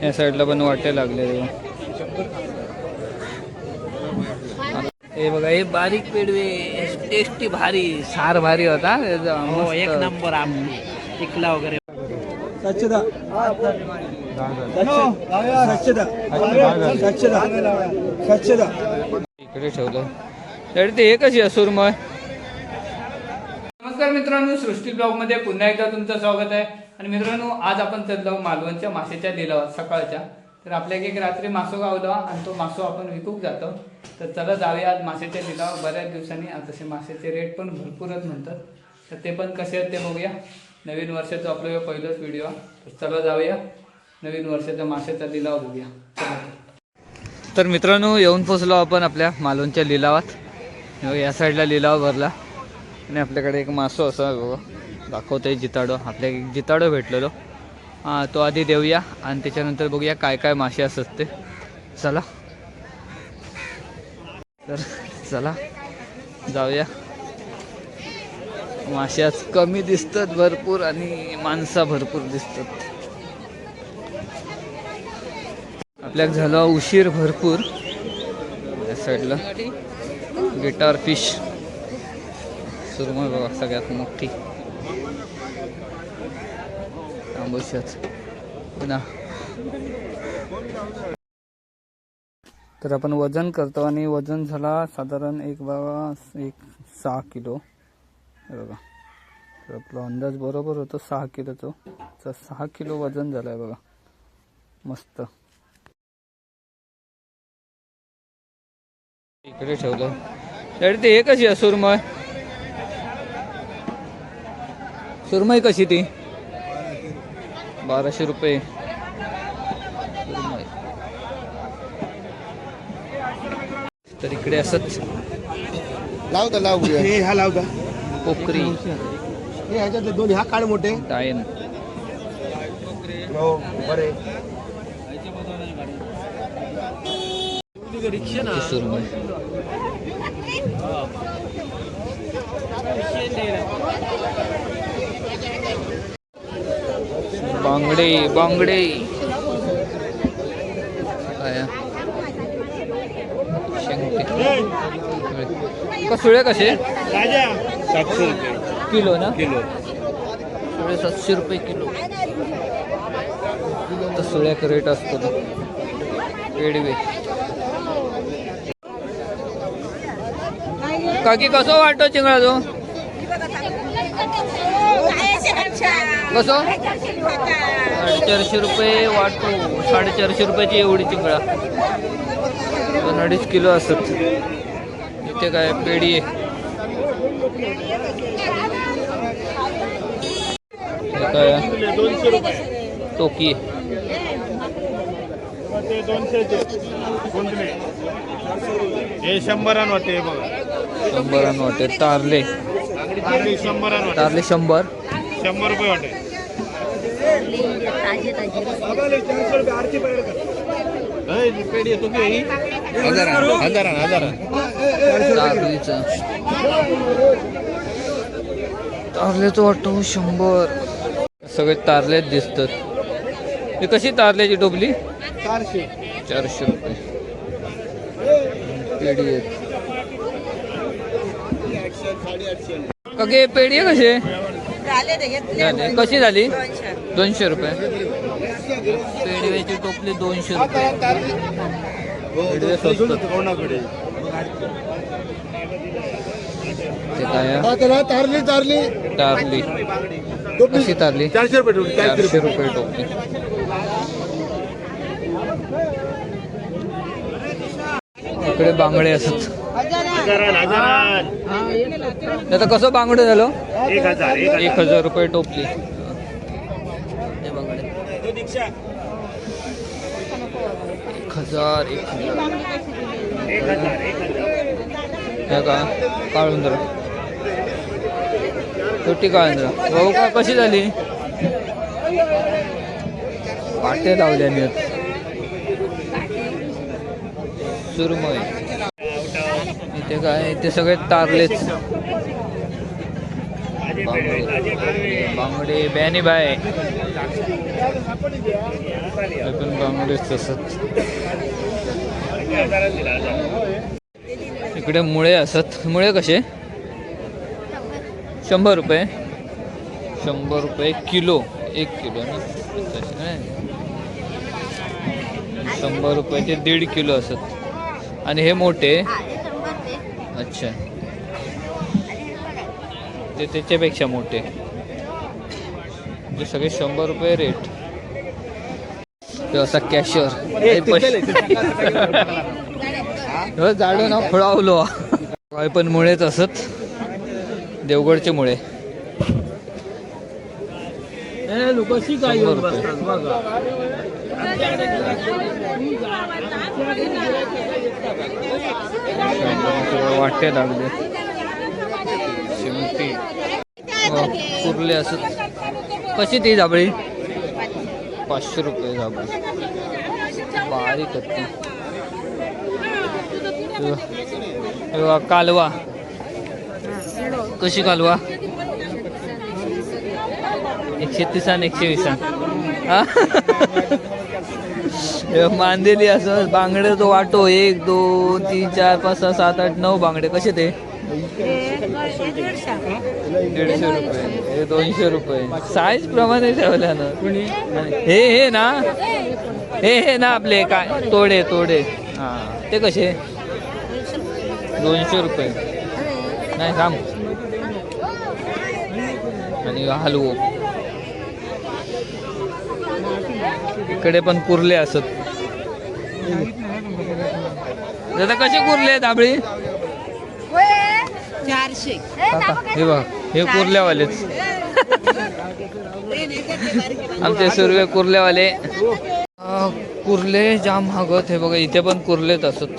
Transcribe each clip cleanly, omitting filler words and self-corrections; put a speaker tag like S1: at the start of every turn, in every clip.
S1: या साईडला पण वाटे लागले. हे बघा हे बारीक पेडवे टेस्टी भारी सार भारी होता
S2: एक नंबर टिकला वगैरे.
S1: इकडे ठेवलं तर ते एकच आहे सुरमय. नमस्कार मित्रांनो, सृष्टी ब्लॉग मध्ये पुन्हा एकदा तुमचं स्वागत आहे. आणि मित्रांनो, आज आपण चाललो मालवणच्या माशाच्या लिलावात सकाळच्या. तर आपल्या एक रात्री मासो गावला आणि तो मासो आपण विकूक जातो. तर चला जाऊया आज माशाच्या लिलाव. बऱ्याच दिवसांनी तसे माशाचे रेट पण भरपूरच म्हणतात, तर ते पण कसे आहेत ते बघूया. नवीन वर्षाचा आपला पहिलाच व्हिडिओ, तर चला जाऊया नवीन वर्षाचा माशाचा लिलाव बघूया. तर मित्रांनो, येऊन पोचलो आपण आपल्या मालवणच्या लिलावात. या साईडला लिलाव भरला आणि आपल्याकडे एक मासो असा बघा दाखवतोय जिताडो. आपल्या एक जिताडो भेटलेलो, तो आधी देऊया आणि त्याच्यानंतर बघूया काय काय मासे असतात ते. चला तर चला जाऊया. मासे आज कमी दिसतात भरपूर आणि माणसा भरपूर दिसतात. आपल्याक झाला उशीर भरपूर. या साईडला गिटार फिश सुरमई बघा सगळ्यात मोठी तांबूशाच पुन्हा. तर आपण वजन करतो आणि वजन झाला साधारण एक 6 किलो. बघा, तर आपला अंदाज बरोबर होतो 6 किलोचा. तर 6 किलो वजन झालंय बघा, मस्त. इकडे ठेवलं तर ते हे कशी आहे सुरमई. सुरमई कशी ती 1200 रुपये सुरमई. तर इकडे असंच
S3: लावता
S1: पोखरी
S3: दोन ह्या काळ मोठे
S1: डायन. सुरमई बांगडे बांगडे काय सुळे कसे
S3: 700 रुपये
S1: किलो ना.
S3: किलो.
S1: सुळे 700 रुपये किलो. तर सुळ्याक रेट असतो तो. पेडवे काकी कसं वाटतो चिंगळा तो कसं 450 रुपये वाटतो. 450 रुपयाची एवढी चिंगळा 2.5 किलो असत. इथे काय पेडी आहे. काय
S3: 200 रुपये
S1: टोकी
S3: ते 200 हे 100 वाटते बघा.
S1: 100 वाटे. तारले
S3: 100
S1: तारले 100
S3: रुपये वाटे.
S1: तारलेचं वाटतो 100. सगळे तारलेच दिसतात. ही कशी तारल्याची टोपली 400 रुपये. पेढी आहेत पेढी आहे कशी झाली कशी झाली 200 रुपये. पेढीची टोपली 200 रुपये. पेढी स्वस्त. ते काय
S3: तारली
S1: तारली कशी तारली
S3: 400 रुपये
S1: 400 रुपये टोपली. इकडे बांगडे असत. आता कसं बांगडे झालं 1000 रुपये टोपली. बांगडे 1000 का काळुंद्रा छोटी काळुंद्रा भाऊ का कशी झाली. पाटे लावल्याने सुरमई. इथे काय इथे सगळे तारलेच. बांगडे बॅनी बाय हे पण बांगडे तसंच. इकडे मुळे असत. मुळे कसे? 100 रुपये. 100 रुपये किलो. 1 किलो ना तसे नाही. 100 रुपयाचे 1.5 किलो असत. आणि हे मोठे. अच्छा, ते त्याच्यापेक्षा मोठे. जे सगळे 100 रुपये रेट. असा कॅशर जाडो ना फळावलो. काय पण मुळेच असत. देवगडचे मुळे. 100 रुपये. वाटे लागले. शिमटी कुर्ले असत. कशी ती जांभळी? 500 रुपये जांभळी. बारीक होती. कालवा कशी? कालवा 130 आणि 120. मांदेली असं बांगडे तो वाटो. 1 2 3 4 5 6 7 8 9 बांगडे. कसे ते? 150 रुपये. हे 200 रुपये. साईज प्रमाणे ठेवल्यानं. हे ना, हे ना आपले काय तोडे हा, ते कसे? 200 रुपये. नाही थांब. आणि हलवो. इकडे पण कुर्ले असत. दादा कसे कुर्ले दाबळी?
S4: 400.
S1: हे बघ, हे कुर्ल्यावालेच. आमचे सुर्वे कुर्ल्यावाले. कुर्ले जाम महागत. हे बघा इथे पण कुर्लेच असत.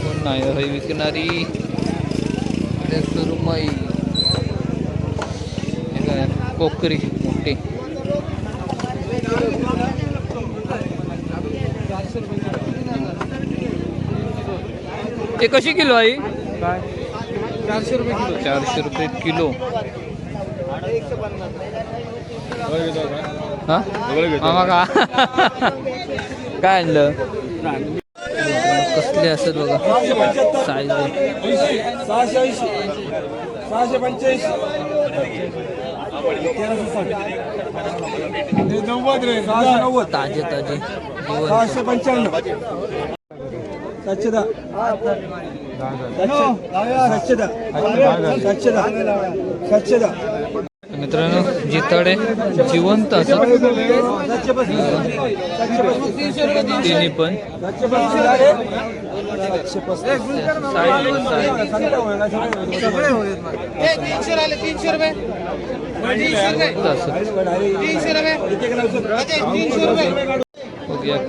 S1: कोण नाही हे विकणारी. सुरमई. कोकरी मोठी. ते कशी किलो आहे? 400 रुपये किलो. 400 रुपये किलो. हा मामा का काय आणलं? कसले असत बघा साईज. 690. ताजे ताजे.
S5: 695. 710.
S1: मित्रांनो जिताडे जिवंत असत. तिन्ही पण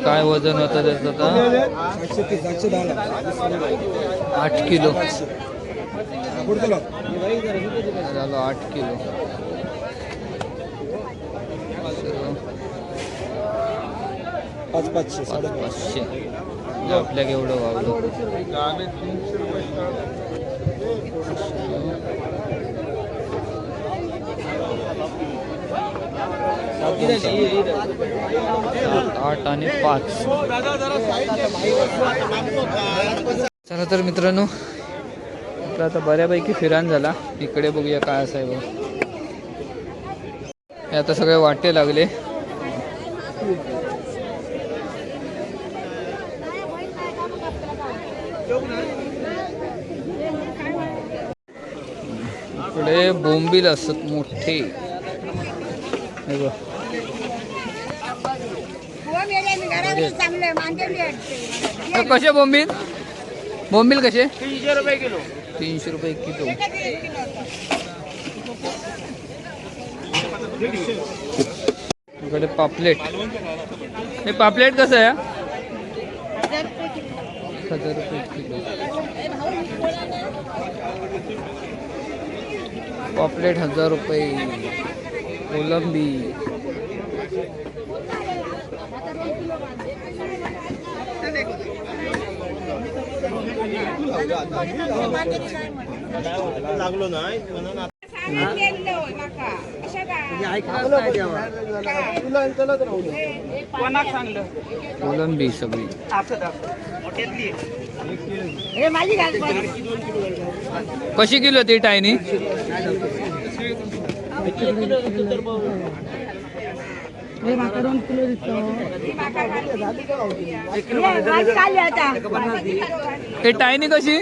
S1: काय वजन होतं त्याचं आता? 8 किलो झालं. 8 किलो. 500. आपल्या एवढं वावलं. आठ आणि 5. चला तर मित्रांनो आपला आता बऱ्यापैकी फिरान झाला. इकडे बघूया काय असं आहे बघ. हे आता सगळे वाटे लागले. इकडे बोंबील असत मोठे. हे बघ कसे बोंबील? बोंबील कसे?
S2: 300 रुपये किलो.
S1: 300 रुपये किलो. इकडे पापलेट. हे पापलेट कसं आहे? 1000 रुपये किलो. पापलेट 1000 रुपये. कोलंबी.
S3: लागलो नाही.
S1: कोलंबी सगळी. कशी किलो ती टायनी? हे टायनी कशी?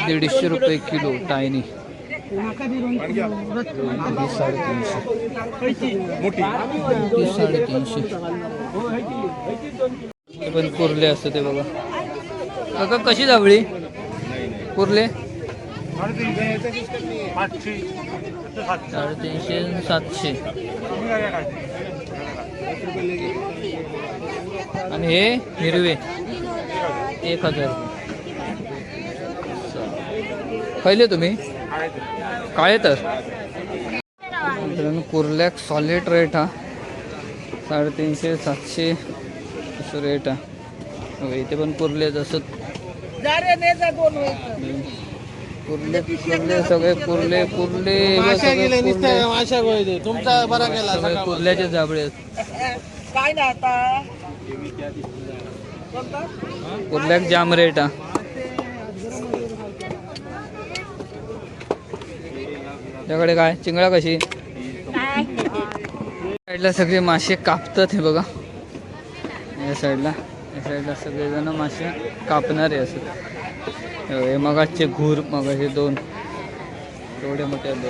S1: 150 रुपये किलो टायनी. 350. हे पण कुर्ले असतं ते बघा. काका कशी जावळी कुर्ले? 350 700. आणि हे हिरवे 1000. खायले तुम्ही काळे तर मित्रांनो कुर्ल्याक सॉलिड रेट हा 350 700 असं रेट हा. इथे पण कुर्ले जसं कुर्ले कुर्ले सगळे कुर्ले कुर्ले सगळे कुर्ल्याचे जाबळे आहेत. कुर्ल्याक जाम रेट हा. त्याकडे काय चिंगळा कशी? साईडला सगळे मासे कापतात हे बघा. या साईडला सगळेजण मासे कापणारे असत. हे मगाचे घूर मगाचे 2 एवढे मोठे आले.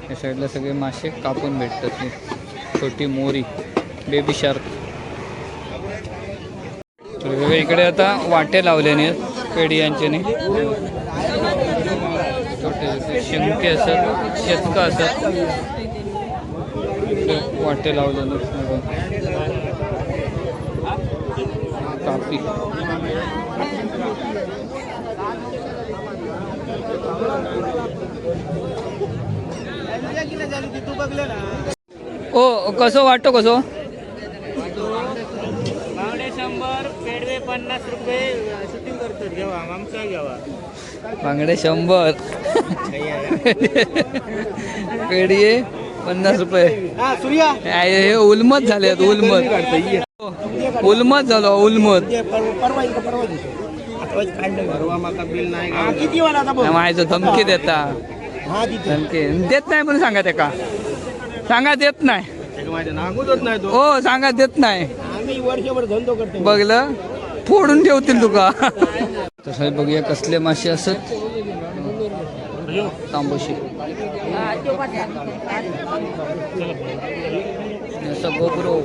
S1: या साईडला सगळे मासे कापून भेटतात. छोटी मोरी बेबी शार्क. इकडे आता वाटे लावल्याने पेढी यांच्याने छोटे छोटे शिंके असतात शेतका असतात वाटे लावल्याने. कापी ओ कसो वाटतो कसो?
S2: बांगडे 100, पेडवे 50 रुपये. शूटिंग करतो घेवा आमचा घेवा.
S1: बांगडे 100 पेढी 50 रुपये. हे उलमत झाले उलमत झालो उलमत. माझं धमकी देता धमकी देत नाही म्हणून सांगा त्या का सांगा देत नाही. हो सांगा देत नाही. बघलं फोडून ठेवतील तुका. तसं बघूया कसले मासे असत. तांबोशी गोबरो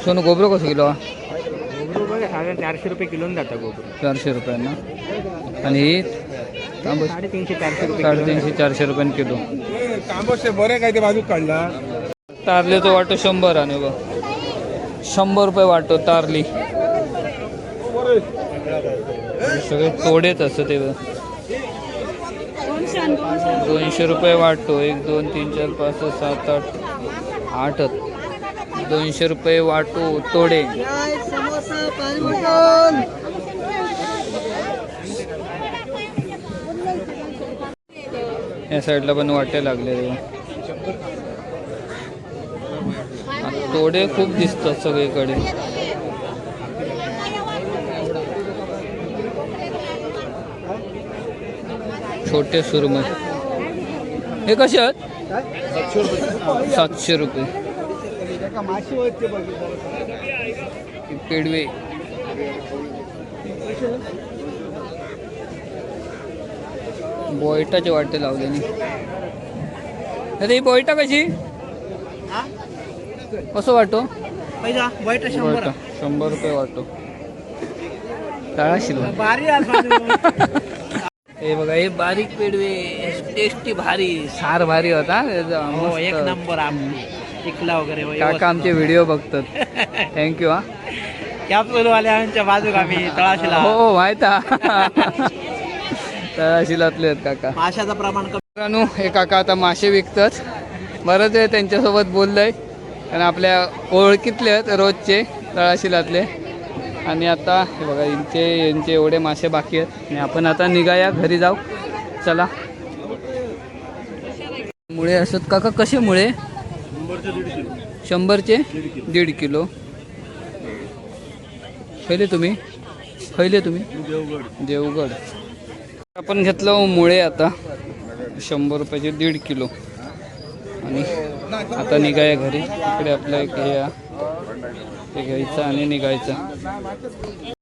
S1: सोनू गोबरो कसं किलो?
S2: 400 रुपये किलो जाता गोबरो.
S1: 400 रुपयांना. आणि ही तांबोशी 350 400 रुपयांनी किलो.
S5: तांबोशे बरे काय ते बाजूक काढला.
S1: तारले तो वाटो 100 आणि बघ 100 रुपये वाटो तारली. सगळे तोडेच असतं ते 200 रुपये वाटो. 1 2 3 4 5 6 7 8 8 200 रुपये वाटो तोडे. या साईडला पण वाटे लागले. तोडे खूप दिसतात सगळीकडे. छोटे सुरमई हे कसे आहेत? 700 रुपये. पेडवे बोयटाचे वाटे लावले नाही. ही बोयटा कशी कसं वाटो?
S2: वाईट
S1: 100 रुपये वाटो. तळाशील हे बघा हे बारीक पेडवे टेस्टी भारी सार भारी होता.
S2: हो एक नंबर आपली टिकला वगैरे.
S1: काका आमचे व्हिडिओ बघतात. थँक्यू हा.
S2: कॅप्सूलवाले आमच्या बाजूक आम्ही तळाशीला.
S1: हो माहित तळाशीलातले आहेत काका.
S2: माशाचं प्रमाण
S1: मित्रांनो हे काका आता मासे विकतात. बरंच आहे त्यांच्यासोबत बोललंय. कारण आपल्या ओळखीतले आहेत रोजचे तळाशिलातले. आणि आता हे बघा यांचे एवढे मासे बाकी आहेत आणि आपण आता निघाया घरी जाऊ. चला. मुळे असत काका, कसे मुळे? 100चे 1.5 किलो. खैले तुम्ही देवगड. आपण घेतलं मुळे आता 100 रुपयाचे 1.5 किलो. आणि आता निघाया घरी. इकडे आपलं एक हे घ्यायचं आणि निघायचं.